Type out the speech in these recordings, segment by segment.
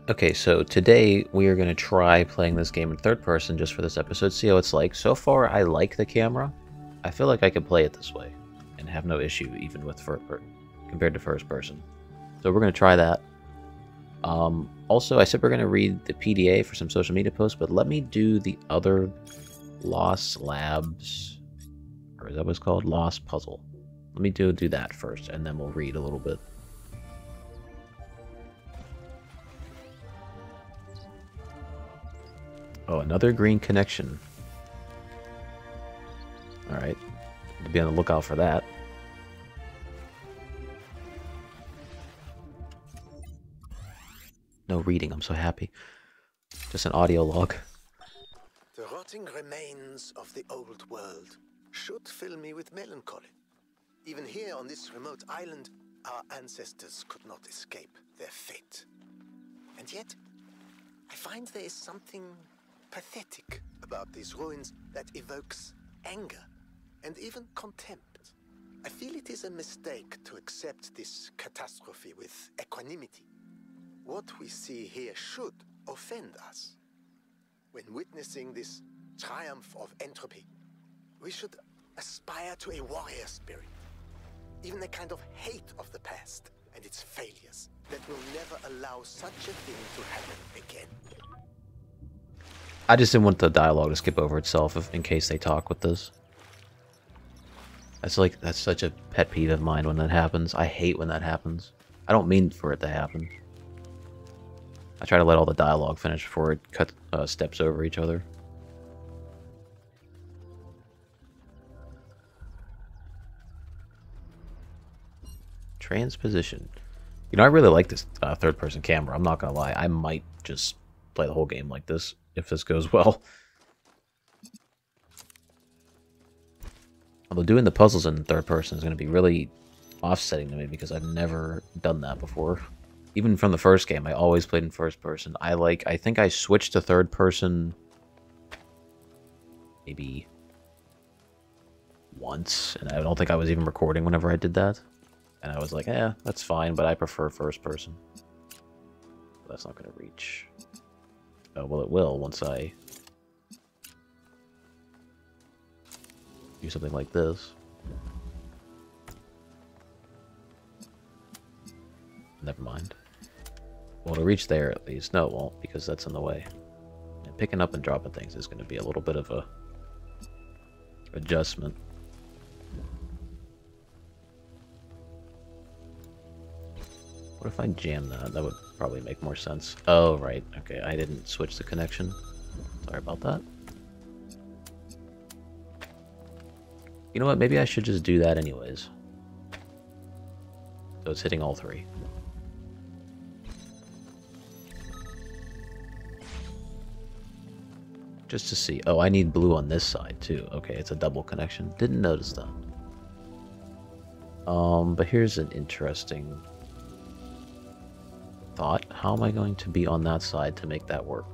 Okay, so today we are going to try playing this game in third person just for this episode, see how it's like. So far, I like the camera. I feel like I could play it this way and have no issue even with compared to first person. So we're going to try that. Also, I said we're going to read the PDA for some social media posts, but let me do the other Lost Labs, or is that what it's called? Lost Puzzle. Let me do that first, and then we'll read a little bit. Oh, another green connection. Alright. Be on the lookout for that. No reading, I'm so happy. Just an audio log. The rotting remains of the old world should fill me with melancholy. Even here on this remote island, our ancestors could not escape their fate. And yet, I find there is something pathetic about these ruins that evokes anger and even contempt. I feel it is a mistake to accept this catastrophe with equanimity. What we see here should offend us. When witnessing this triumph of entropy, we should aspire to a warrior spirit, even a kind of hate of the past and its failures that will never allow such a thing to happen again. I just didn't want the dialogue to skip over itself in case they talk with this. That's such a pet peeve of mine when that happens. I hate when that happens. I don't mean for it to happen. I try to let all the dialogue finish before it steps over each other. Transposition. You know, I really like this third-person camera. I'm not gonna lie. I might just play the whole game like this if this goes well. Although doing the puzzles in third person is going to be really offsetting to me because I've never done that before. Even from the first game, I always played in first person. I think I switched to third person maybe once, and I don't think I was even recording whenever I did that. And I was like, eh, that's fine, but I prefer first person. That's not going to reach. Oh, well, it will once I do something like this. Never mind. Well, it'll reach there at least. No, it won't, because that's in the way. And picking up and dropping things is going to be a little bit of a adjustment. What if I jam that? That would probably make more sense. Oh, right. Okay, I didn't switch the connection. Sorry about that. You know what? Maybe I should just do that anyways. So it's hitting all three. Just to see. Oh, I need blue on this side too. Okay, it's a double connection. Didn't notice that. But here's an interesting thought. How am I going to be on that side to make that work?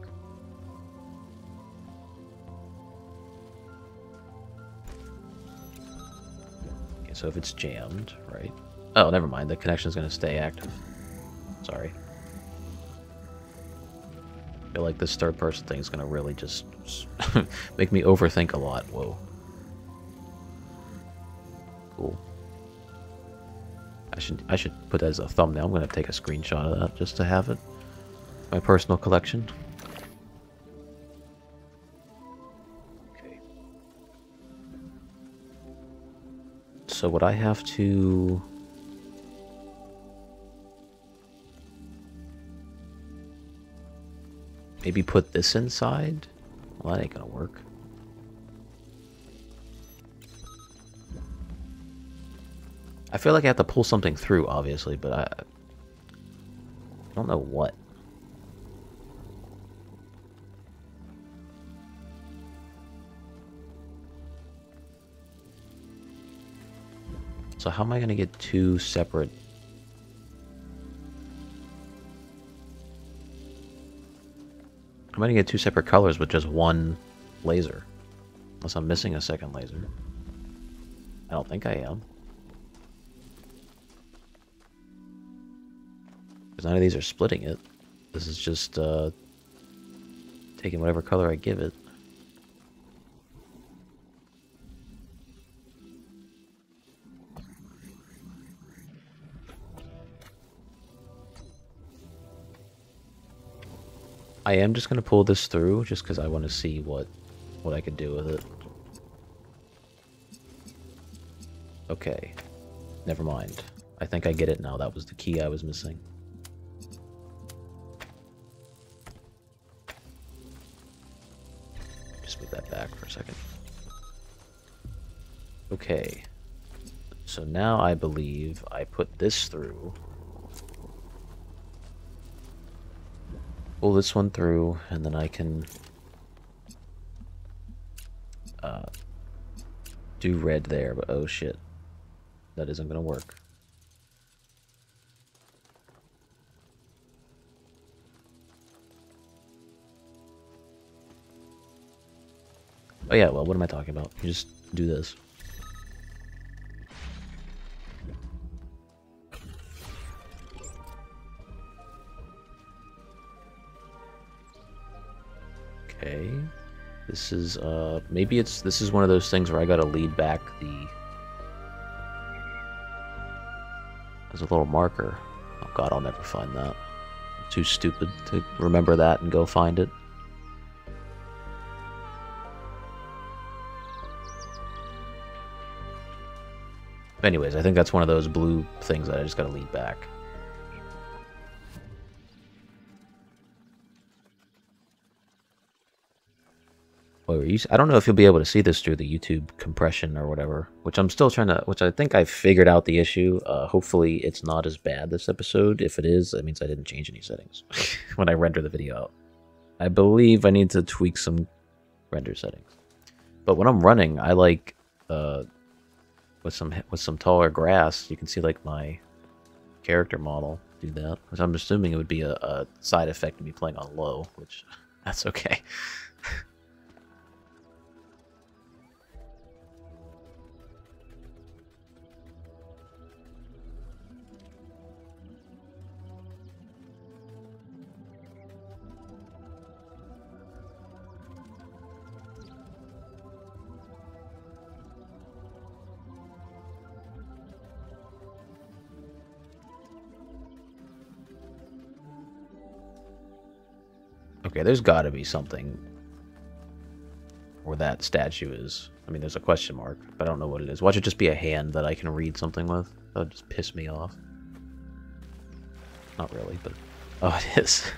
Okay, so if it's jammed, right? Oh, never mind. The connection's going to stay active. Sorry. I feel like this third-person thing is going to really just make me overthink a lot. Whoa. Cool. I should put that as a thumbnail. I'm going to take a screenshot of that just to have it. My personal collection. Okay. So would I have to... maybe put this inside? Well, that ain't gonna work. I feel like I have to pull something through, obviously, but I don't know what. So how am I gonna get two separate... I'm gonna get two separate colors with just one laser. Unless I'm missing a second laser. I don't think I am. Because none of these are splitting it. This is just taking whatever color I give it. I am just going to pull this through just because I want to see what I could do with it. Okay. Never mind. I think I get it now. That was the key I was missing. Just move that back for a second. Okay. So now I believe I put this through. Pull this one through, and then I can do red there, but oh shit. That isn't gonna work. Oh yeah, well, what am I talking about? You just do this. Okay. This is, maybe this is one of those things where I gotta lead back there's a little marker. Oh god, I'll never find that. I'm too stupid to remember that and go find it. Anyways, I think that's one of those blue things that I just gotta lead back. I don't know if you'll be able to see this through the YouTube compression or whatever, which I'm still trying to, which I think I've figured out the issue. Hopefully it's not as bad this episode. If it is, that means I didn't change any settings when I render the video out. I believe I need to tweak some render settings. But when I'm running, I like, with some taller grass, you can see like my character model do that, which I'm assuming it would be a side effect of me playing on low, which that's okay. Okay, there's gotta be something where that statue is. I mean, there's a question mark, but I don't know what it is. Watch it just be a hand that I can read something with. That would just piss me off. Not really, but... Oh, it is.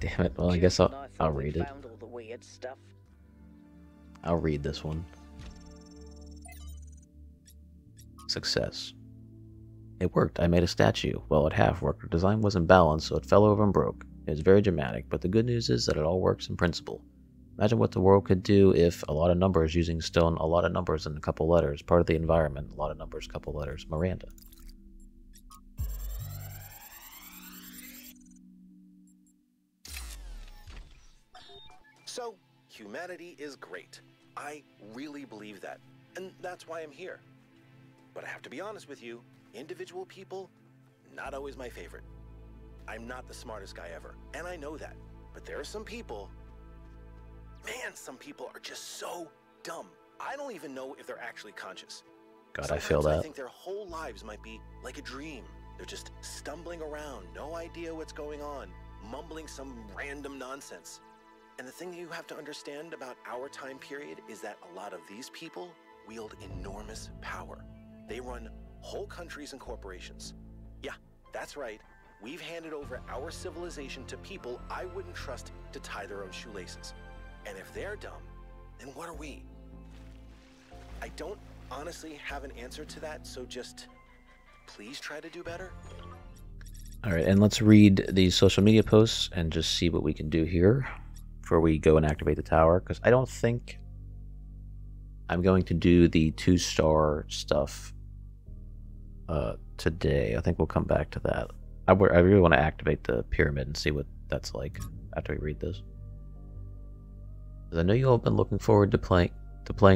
Damn it. Well, I guess I'll read it. I'll read this one. Success. It worked. I made a statue. Well, it half worked. The design wasn't balanced, so it fell over and broke. It was very dramatic, but the good news is that it all works in principle. Imagine what the world could do if a lot of numbers using stone, a lot of numbers and a couple letters, part of the environment, a lot of numbers, couple letters, Miranda. So, humanity is great. I really believe that, and that's why I'm here. But I have to be honest with you, individual people, not always my favorite. I'm not the smartest guy ever, and I know that. But there are some people, man, some people are just so dumb. I don't even know if they're actually conscious. God, Sometimes I feel that. I think their whole lives might be like a dream. They're just stumbling around, no idea what's going on, mumbling some random nonsense. And the thing that you have to understand about our time period is that a lot of these people wield enormous power. They run whole countries and corporations. Yeah, that's right. We've handed over our civilization to people I wouldn't trust to tie their own shoelaces. And if they're dumb, then what are we? I don't honestly have an answer to that, so just please try to do better. Alright, and let's read these social media posts and just see what we can do here before we go and activate the tower, because I don't think I'm going to do the 2-star stuff today. I think we'll come back to that. I really want to activate the pyramid and see what that's like after we read this. I know you all have been looking forward to playing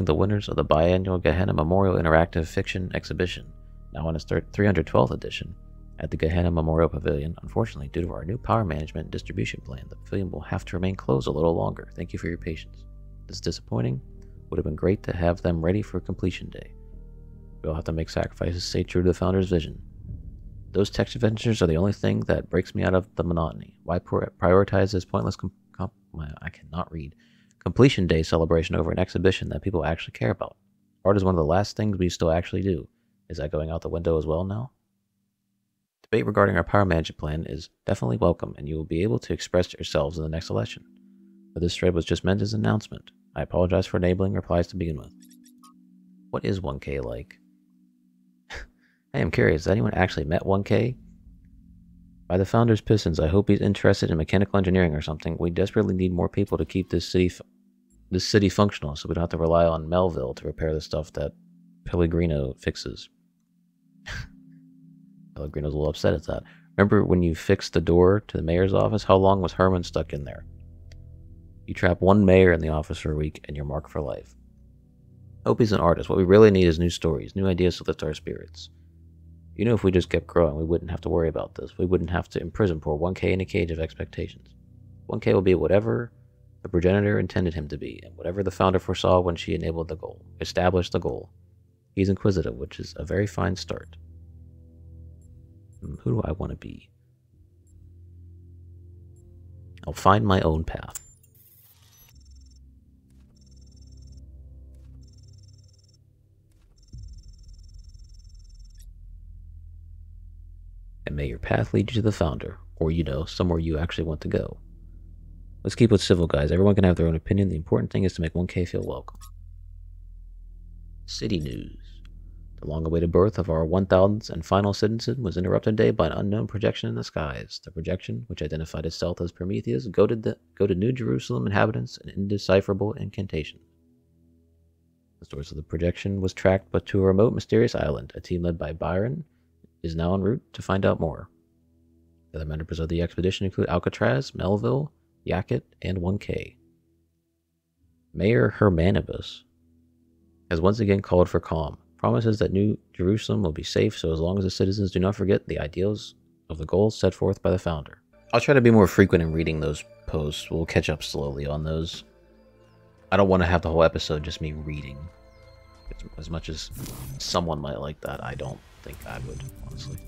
the winners of the biannual Gehenna Memorial Interactive Fiction Exhibition, now on its 312th edition. At the Gehenna Memorial Pavilion, unfortunately, due to our new power management and distribution plan, the pavilion will have to remain closed a little longer. Thank you for your patience. This is disappointing. Would have been great to have them ready for completion day. We'll have to make sacrifices to stay true to the Founder's vision. Those text adventures are the only thing that breaks me out of the monotony. Why prioritize this pointless I cannot read. Completion day celebration over an exhibition that people actually care about? Art is one of the last things we still actually do. Is that going out the window as well now? Debate regarding our power management plan is definitely welcome, and you will be able to express yourselves in the next election. But this thread was just meant as an announcement. I apologize for enabling replies to begin with. What is 1K like? I am curious, has anyone actually met 1K? By the Founder's Pistons, I hope he's interested in mechanical engineering or something. We desperately need more people to keep this city functional, so we don't have to rely on Melville to repair the stuff that Pellegrino fixes. Pellegrino's a little upset at that. Remember when you fixed the door to the mayor's office? How long was Herman stuck in there? You trap one mayor in the office for a week, and you're marked for life. Hope he's an artist. What we really need is new stories, new ideas to lift our spirits. You know, if we just kept growing, we wouldn't have to worry about this. We wouldn't have to imprison poor 1K in a cage of expectations. 1K will be whatever the progenitor intended him to be, and whatever the Founder foresaw when she established the goal. He's inquisitive, which is a very fine start. Who do I want to be? I'll find my own path. And may your path lead you to the Founder, or, somewhere you actually want to go. Let's keep it civil, guys. Everyone can have their own opinion. The important thing is to make 1K feel welcome. City news. The long-awaited birth of our 1000th and final citizen was interrupted today by an unknown projection in the skies. The projection, which identified itself as Prometheus, goaded New Jerusalem inhabitants an indecipherable incantation. The source of the projection was tracked but to a remote, mysterious island. A team led by Byron is now en route to find out more. The other members of the expedition include Alcatraz, Melville, Yacket, and 1K. Mayor Hermanibus has once again called for calm, promises that New Jerusalem will be safe so as long as the citizens do not forget the ideals of the goals set forth by the Founder. I'll try to be more frequent in reading those posts. We'll catch up slowly on those. I don't want to have the whole episode just me reading. As much as someone might like that, I don't think I would, honestly.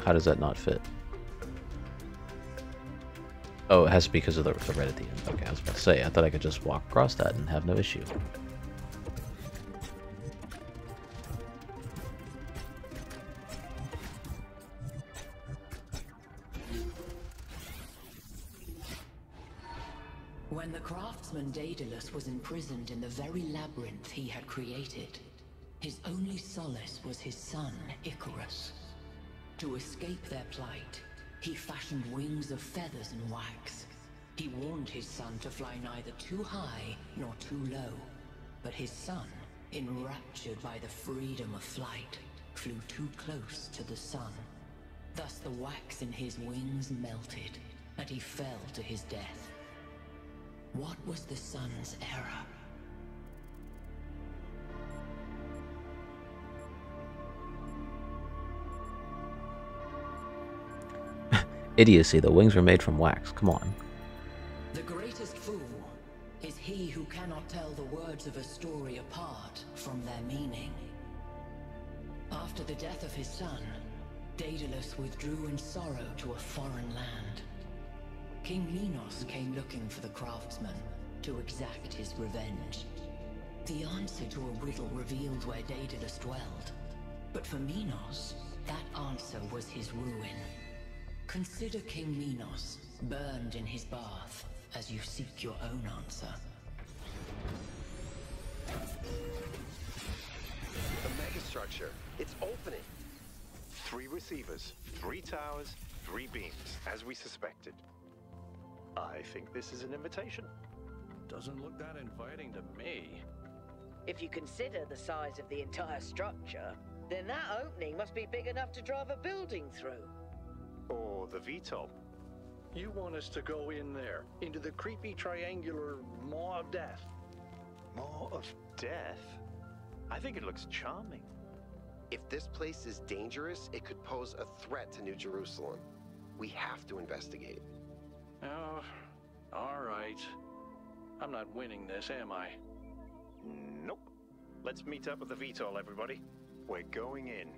How does that not fit? Oh, it has to be because of the red at the end. Okay, I was about to say, I thought I could just walk across that and have no issue. When the craftsman Daedalus was imprisoned in the very labyrinth he had created, his only solace was his son, Icarus. To escape their plight, he fashioned wings of feathers and wax. He warned his son to fly neither too high nor too low, but his son, enraptured by the freedom of flight, flew too close to the sun. Thus the wax in his wings melted, and he fell to his death. What was the sun's error? Idiocy, the wings were made from wax. Come on. The greatest fool is he who cannot tell the words of a story apart from their meaning. After the death of his son, Daedalus withdrew in sorrow to a foreign land. King Minos came looking for the craftsman to exact his revenge. The answer to a riddle revealed where Daedalus dwelled, but for Minos, that answer was his ruin. Consider King Minos burned in his bath as you seek your own answer. The megastructure, it's opening. 3 receivers, 3 towers, 3 beams, as we suspected. I think this is an invitation. Doesn't look that inviting to me. If you consider the size of the entire structure, Then that opening must be big enough to drive a building through. Or the VTOL. You want us to go in there, into the creepy triangular maw of death? Maw of death? I think it looks charming. If this place is dangerous, it could pose a threat to New Jerusalem. We have to investigate. Oh, all right. I'm not winning this, am I? Nope. Let's meet up at the VTOL, everybody. We're going in.